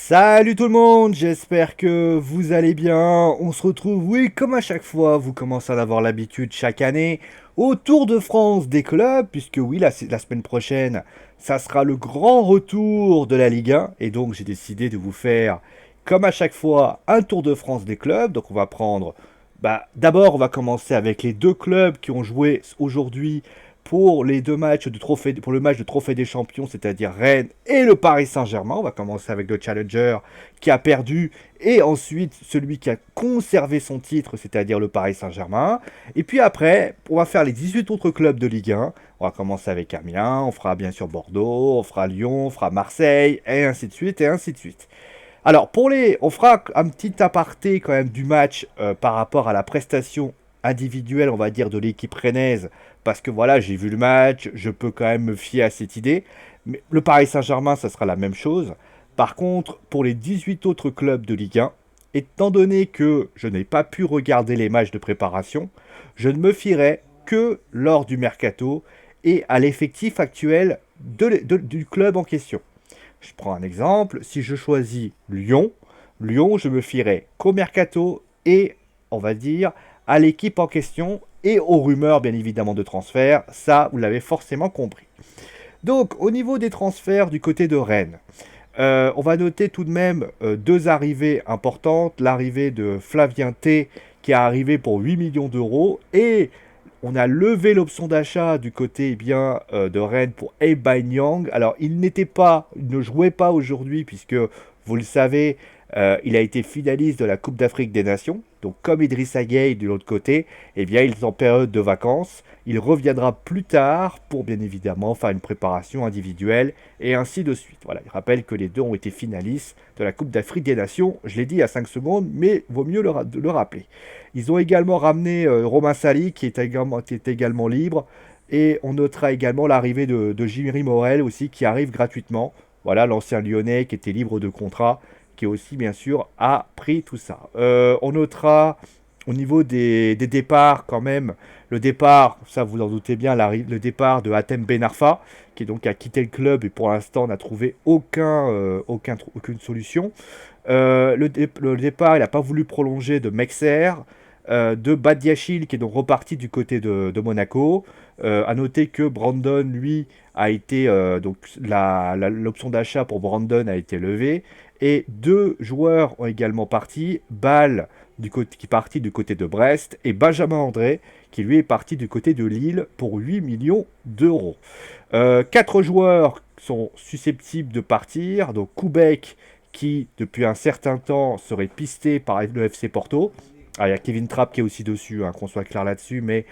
Salut tout le monde, j'espère que vous allez bien. On se retrouve, oui, comme à chaque fois, vous commencez à en avoir l'habitude chaque année, au Tour de France des clubs, puisque oui, la semaine prochaine, ça sera le grand retour de la Ligue 1, et donc j'ai décidé de vous faire, comme à chaque fois, un Tour de France des clubs. Donc on va prendre, d'abord on va commencer avec les deux clubs qui ont joué aujourd'hui pour les deux matchs de trophée, pour le match de trophée des champions, c'est-à-dire Rennes et le Paris Saint-Germain. On va commencer avec le challenger qui a perdu et ensuite celui qui a conservé son titre, c'est-à-dire le Paris Saint-Germain. Et puis après, on va faire les 18 autres clubs de Ligue 1. On va commencer avec Amiens, on fera bien sûr Bordeaux, on fera Lyon, on fera Marseille, et ainsi de suite, et ainsi de suite. Alors, on fera un petit aparté quand même du match par rapport à la prestation individuelle, on va dire, de l'équipe rennaise, parce que voilà, j'ai vu le match, je peux quand même me fier à cette idée. Mais le Paris Saint-Germain, ça sera la même chose. Par contre, pour les 18 autres clubs de Ligue 1, étant donné que je n'ai pas pu regarder les matchs de préparation, je ne me fierai que lors du mercato et à l'effectif actuel du club en question. Je prends un exemple, si je choisis Lyon, je me fierai qu'au mercato et, on va dire, à l'équipe en question et aux rumeurs, bien évidemment, de transfert. Ça, vous l'avez forcément compris. Donc, au niveau des transferts du côté de Rennes, on va noter tout de même deux arrivées importantes. L'arrivée de Flavien T, qui est arrivé pour 8 millions d'euros, et on a levé l'option d'achat du côté de Rennes pour Aubameyang. Alors, il ne jouait pas aujourd'hui puisque, vous le savez, il a été finaliste de la Coupe d'Afrique des Nations. Donc, comme Idrissa Gueye de l'autre côté, eh bien, il est en période de vacances. Il reviendra plus tard pour, bien évidemment, faire une préparation individuelle et ainsi de suite. Voilà, il rappelle que les deux ont été finalistes de la Coupe d'Afrique des Nations. Je l'ai dit il y a 5 secondes, mais vaut mieux le rappeler. Ils ont également ramené Romain Sali, qui est également libre. Et on notera également l'arrivée de Jimmy Morel aussi, qui arrive gratuitement. Voilà, l'ancien Lyonnais qui était libre de contrat, qui aussi, bien sûr, a pris tout ça. On notera au niveau des départs, quand même, le départ, ça vous en doutez bien, le départ de Hatem Ben Arfa, qui donc a quitté le club et pour l'instant n'a trouvé aucune solution. Le départ, il n'a pas voulu prolonger de Mexer, de Badiachil qui est donc reparti du côté de Monaco. À noter que Brandon, lui, a été donc l'option d'achat pour Brandon a été levée et deux joueurs ont également parti. Ball qui est parti du côté de Brest et Benjamin André qui lui est parti du côté de Lille pour 8 millions d'euros. Quatre joueurs sont susceptibles de partir, donc Koubek qui depuis un certain temps serait pisté par le FC Porto. Ah, il y a Kevin Trapp qui est aussi dessus, hein, qu'on soit clair là-dessus, mais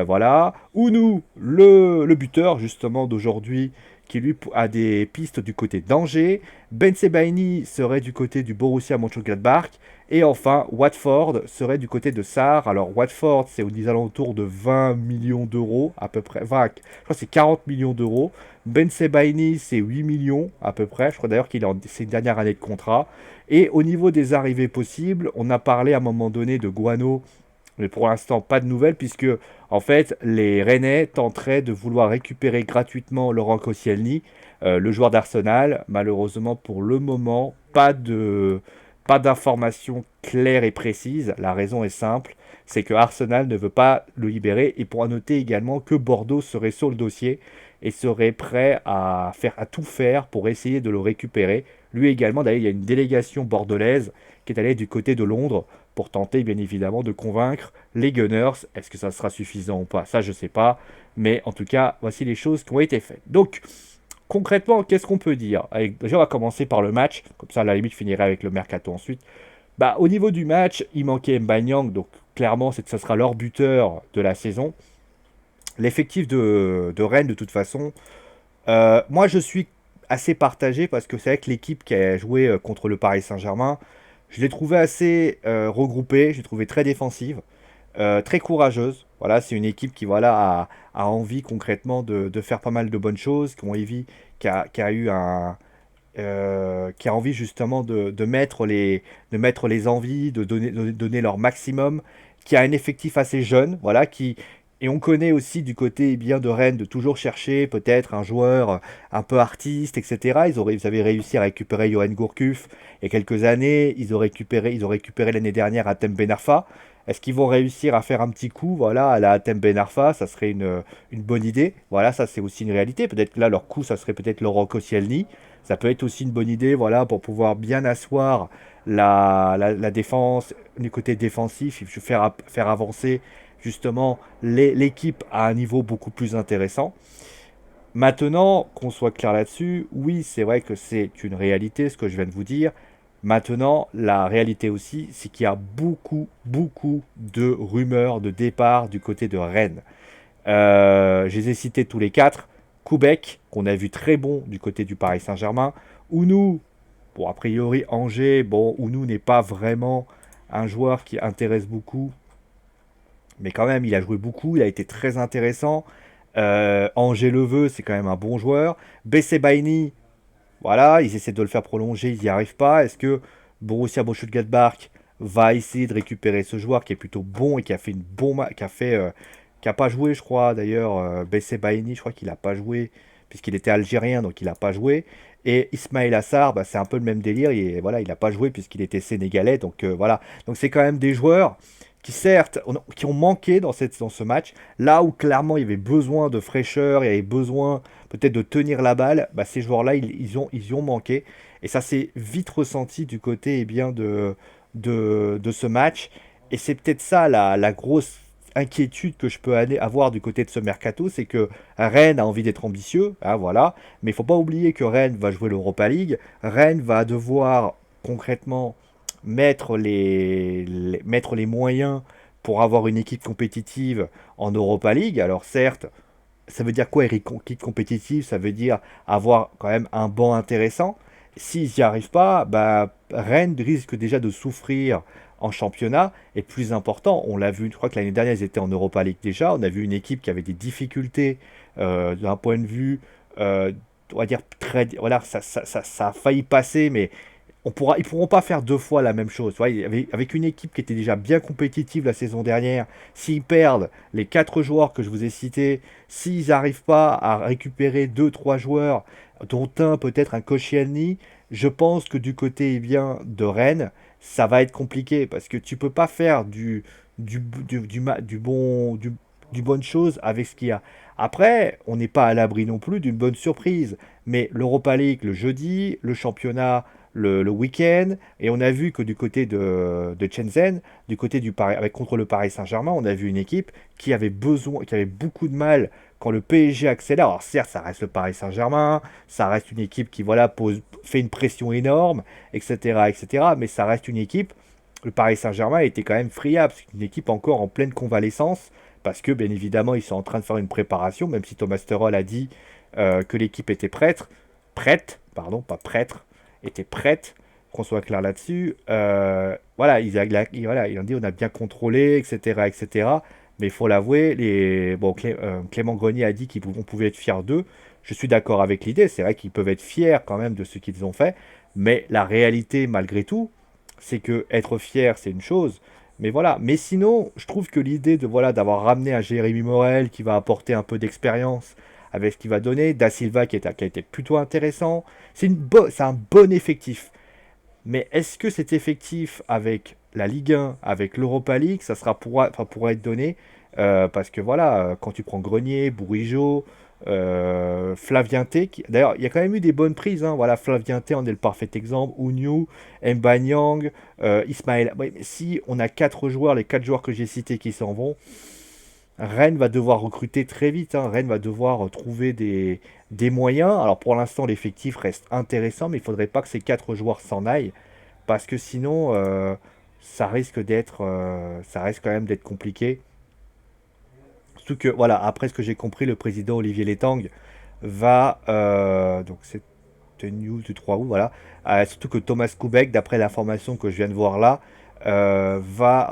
voilà. Ounou, le buteur justement d'aujourd'hui, qui lui a des pistes du côté d'Angers. Ben Sebaini serait du côté du Borussia Mönchengladbach. Et enfin, Watford serait du côté de Sarr. Alors, Watford, c'est aux alentours de 20 millions d'euros, à peu près. Enfin, je crois que c'est 40 millions d'euros. Ben Sebaini, c'est 8 millions, à peu près. Je crois d'ailleurs c'est une dernière année de contrat. Et au niveau des arrivées possibles, on a parlé à un moment donné de Guano, mais pour l'instant pas de nouvelles puisque en fait les Rennais tenteraient de vouloir récupérer gratuitement Laurent Koscielny, le joueur d'Arsenal. Malheureusement pour le moment, pas d'informations claires et précises. La raison est simple, c'est que Arsenal ne veut pas le libérer et pour noter également que Bordeaux serait sur le dossier et serait prêt à tout faire pour essayer de le récupérer. Lui également, d'ailleurs, il y a une délégation bordelaise qui est allée du côté de Londres pour tenter, bien évidemment, de convaincre les Gunners. Est-ce que ça sera suffisant ou pas? Ça, je ne sais pas. Mais en tout cas, voici les choses qui ont été faites. Donc, concrètement, qu'est-ce qu'on peut dire? Déjà, on va commencer par le match. Comme ça, à la limite, je finirai avec le mercato ensuite. Au niveau du match, il manquait Mbanyang. Donc, clairement, ça sera leur buteur de la saison. L'effectif de Rennes, de toute façon, moi, je suis assez partagé parce que c'est vrai que l'équipe qui a joué contre le Paris Saint-Germain, je l'ai trouvée assez regroupée, je l'ai trouvée très défensive, très courageuse. Voilà, c'est une équipe qui a envie concrètement de faire pas mal de bonnes choses, qui a eu qui a envie justement de mettre les envies, de donner leur maximum, qui a un effectif assez jeune, voilà, Et on connaît aussi du côté eh bien de Rennes de toujours chercher peut-être un joueur un peu artiste, etc. Ils avaient réussi à récupérer Johan Gourcuff il y a quelques années. Ils ont récupéré l'année dernière Hatem Ben Arfa. Est-ce qu'ils vont réussir à faire un petit coup, voilà, à la Hatem Ben Arfa? Ça serait une bonne idée. Voilà, ça c'est aussi une réalité. Peut-être que là, leur coup, ça serait peut-être Laurent Koscielny. Ça peut être aussi une bonne idée, voilà, pour pouvoir bien asseoir la défense, du côté défensif, faire avancer justement l'équipe à un niveau beaucoup plus intéressant. Maintenant, qu'on soit clair là-dessus, oui, c'est vrai que c'est une réalité, ce que je viens de vous dire. Maintenant, la réalité aussi, c'est qu'il y a beaucoup, beaucoup de rumeurs de départ du côté de Rennes. Je les ai cités tous les quatre. Koubek, qu'on a vu très bon du côté du Paris Saint-Germain. Ounou, bon, a priori, Angers, bon, Ounou n'est pas vraiment un joueur qui intéresse beaucoup, mais quand même, il a joué beaucoup, il a été très intéressant. Angers Leveux, c'est quand même un bon joueur. Bessé Baini, voilà, ils essaient de le faire prolonger, ils n'y arrivent pas. Est-ce que Borussia Mönchengladbach va essayer de récupérer ce joueur qui est plutôt bon et qui a fait une bon qui a pas joué, je crois d'ailleurs, Bessé Baini, je crois qu'il a pas joué puisqu'il était algérien, donc il a pas joué. Et Ismail Assar, bah, c'est un peu le même délire. Voilà, il a pas joué puisqu'il était sénégalais, donc voilà. Donc c'est quand même des joueurs qui certes qui ont manqué dans ce match, là où clairement il y avait besoin de fraîcheur, il y avait besoin peut-être de tenir la balle, bah, ces joueurs-là, ils y ont manqué. Et ça s'est vite ressenti du côté eh bien, de ce match. Et c'est peut-être ça la grosse inquiétude que je peux avoir du côté de ce mercato, c'est que Rennes a envie d'être ambitieux, hein, voilà, mais il faut pas oublier que Rennes va jouer l'Europa League, Rennes va devoir concrètement mettre les moyens pour avoir une équipe compétitive en Europa League. Alors certes, ça veut dire quoi, Eric, équipe compétitive? Ça veut dire avoir quand même un banc intéressant. S'ils n'y arrivent pas, bah, Rennes risque déjà de souffrir en championnat. Et plus important, on l'a vu, je crois que l'année dernière, ils étaient en Europa League déjà. On a vu une équipe qui avait des difficultés d'un point de vue, euh, on va dire, très, voilà, ça a failli passer, mais ils pourront pas faire deux fois la même chose. Tu vois, avec une équipe qui était déjà bien compétitive la saison dernière, s'ils perdent les quatre joueurs que je vous ai cités, s'ils n'arrivent pas à récupérer deux, trois joueurs, dont un peut-être un Koscielny, je pense que du côté eh bien, de Rennes, ça va être compliqué parce que tu peux pas faire du bonne chose avec ce qu'il y a. Après, on n'est pas à l'abri non plus d'une bonne surprise. Mais l'Europa League le jeudi, le championnat le week-end, et on a vu que du côté de Shenzhen, du côté du Paris, contre le Paris Saint-Germain, on a vu une équipe qui avait beaucoup de mal quand le PSG accélère. Alors certes, ça reste le Paris Saint-Germain, ça reste une équipe qui voilà fait une pression énorme, etc., etc. Mais ça reste une équipe. Le Paris Saint-Germain était quand même friable, c'est une équipe encore en pleine convalescence, parce que bien évidemment ils sont en train de faire une préparation, même si Thomas Tuchel a dit que l'équipe était prête, pardon, pas prêtre, était prête, qu'on soit clair là-dessus. Voilà, voilà, il a dit on a bien contrôlé, etc., etc. Mais il faut l'avouer, Clément Grenier a dit qu'on pouvait être fiers d'eux. Je suis d'accord avec l'idée, c'est vrai qu'ils peuvent être fiers quand même de ce qu'ils ont fait, mais la réalité, malgré tout, c'est que être fier, c'est une chose. Mais voilà. Mais sinon, je trouve que l'idée de voilà d'avoir ramené un Jérémy Morel qui va apporter un peu d'expérience avec ce qu'il va donner, Da Silva qui a été plutôt intéressant, c'est un bon effectif. Mais est-ce que cet effectif avec la Ligue 1, avec l'Europa League, pourra être donné? Parce que voilà, quand tu prends Grenier, Bourigeaud, Flavienté, d'ailleurs, il y a quand même eu des bonnes prises, hein. Voilà, Flavienté en est le parfait exemple. Ouniou, Mbanyang, Ismaël. Ouais, mais si on a quatre joueurs, les quatre joueurs que j'ai cités qui s'en vont, Rennes va devoir recruter très vite, hein. Rennes va devoir trouver des moyens. Alors pour l'instant, l'effectif reste intéressant, mais il ne faudrait pas que ces quatre joueurs s'en aillent, parce que sinon, ça risque quand même d'être compliqué. Surtout que, voilà, après ce que j'ai compris, le président Olivier Létang donc c'est une news du 3 août, voilà. Surtout que Thomas Koubek, d'après l'information que je viens de voir là,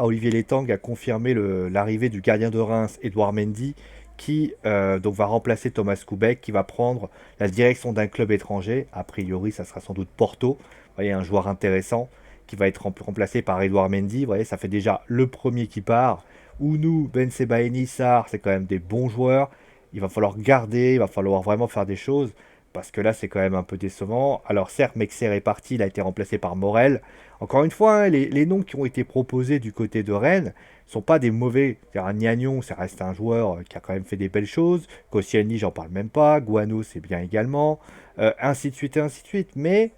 Olivier Létang a confirmé l'arrivée du gardien de Reims, Edouard Mendy, qui donc va remplacer Thomas Koubek, qui va prendre la direction d'un club étranger. A priori, ça sera sans doute Porto. Vous voyez, un joueur intéressant qui va être remplacé par Edouard Mendy. Vous voyez, ça fait déjà le premier qui part. Ounou, Ben Sebaini, Sarr, c'est quand même des bons joueurs. Il va falloir garder, il va falloir vraiment faire des choses. Parce que là, c'est quand même un peu décevant. Alors certes, Mexer est parti, il a été remplacé par Morel. Encore une fois, hein, les noms qui ont été proposés du côté de Rennes sont pas des mauvais. C'est-à-dire, Niagnon, ça reste un joueur qui a quand même fait des belles choses. Koscielny, j'en parle même pas. Guano, c'est bien également. Ainsi de suite et ainsi de suite. Mais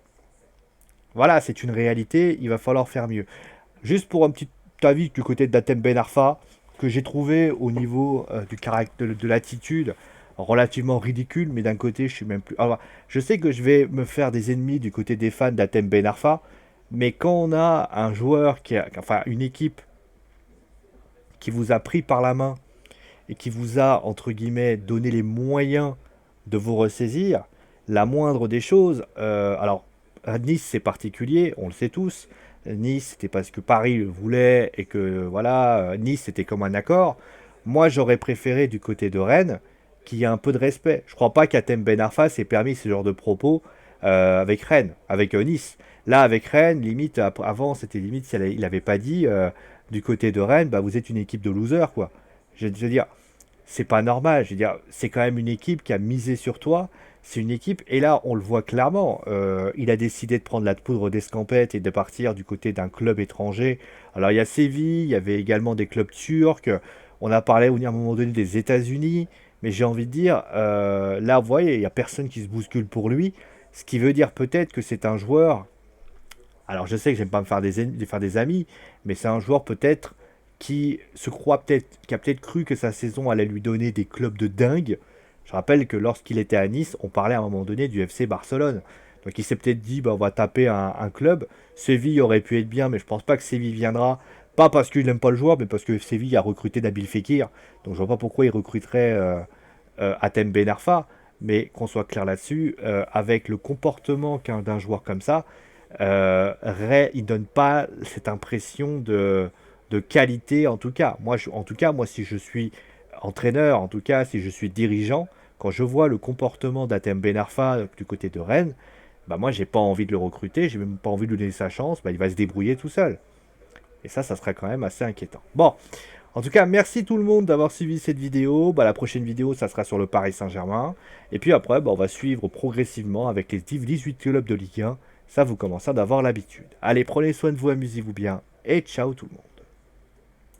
voilà, c'est une réalité, il va falloir faire mieux. Juste pour un petit avis du côté de Datem Ben Arfa, que j'ai trouvé au niveau du caractère, de l'attitude relativement ridicule, mais d'un côté, je suis même plus. Alors, je sais que je vais me faire des ennemis du côté des fans d'Atem Ben Arfa, mais quand on a un joueur enfin, une équipe qui vous a pris par la main et qui vous a, entre guillemets, donné les moyens de vous ressaisir, la moindre des choses, alors à Nice c'est particulier, on le sait tous, Nice c'était parce que Paris le voulait et que voilà, Nice c'était comme un accord. Moi j'aurais préféré du côté de Rennes qu'il y ait un peu de respect. Je crois pas qu'Atem Ben Arfa s'est permis ce genre de propos avec Rennes, avec Nice. Là avec Rennes, limite avant c'était limite si il avait pas dit du côté de Rennes, bah vous êtes une équipe de losers quoi. Je veux dire, c'est pas normal. Je veux dire, c'est quand même une équipe qui a misé sur toi. C'est une équipe, et là, on le voit clairement. Il a décidé de prendre la poudre d'escampette et de partir du côté d'un club étranger. Alors, il y a Séville, il y avait également des clubs turcs. On a parlé à un moment donné des États-Unis. Mais j'ai envie de dire, là, vous voyez, il n'y a personne qui se bouscule pour lui. Ce qui veut dire peut-être que c'est un joueur. Alors, je sais que j'aime pas me faire faire des amis, mais c'est un joueur peut-être qui se croit peut-être, qui a peut-être cru que sa saison allait lui donner des clubs de dingue. Je rappelle que lorsqu'il était à Nice, on parlait à un moment donné du FC Barcelone. Donc il s'est peut-être dit, bah, on va taper un club. Séville aurait pu être bien, mais je pense pas que Séville viendra. Pas parce qu'il n'aime pas le joueur, mais parce que Séville a recruté Nabil Fekir. Donc je vois pas pourquoi il recruterait Atem Ben Arfa. Mais qu'on soit clair là-dessus, avec le comportement d'un joueur comme ça, Ray, il donne pas cette impression de qualité en tout cas. En tout cas, moi, si je suis entraîneur, en tout cas, si je suis dirigeant, quand je vois le comportement d'Atem Ben Arfa du côté de Rennes, bah moi, j'ai pas envie de le recruter, j'ai même pas envie de lui donner sa chance, bah, il va se débrouiller tout seul. Et ça serait quand même assez inquiétant. Bon, en tout cas, merci tout le monde d'avoir suivi cette vidéo. Bah, la prochaine vidéo, ça sera sur le Paris Saint-Germain. Et puis après, bah, on va suivre progressivement avec les 18 clubs de Ligue 1. Ça, vous commencez à avoir l'habitude. Allez, prenez soin de vous, amusez-vous bien. Et ciao tout le monde.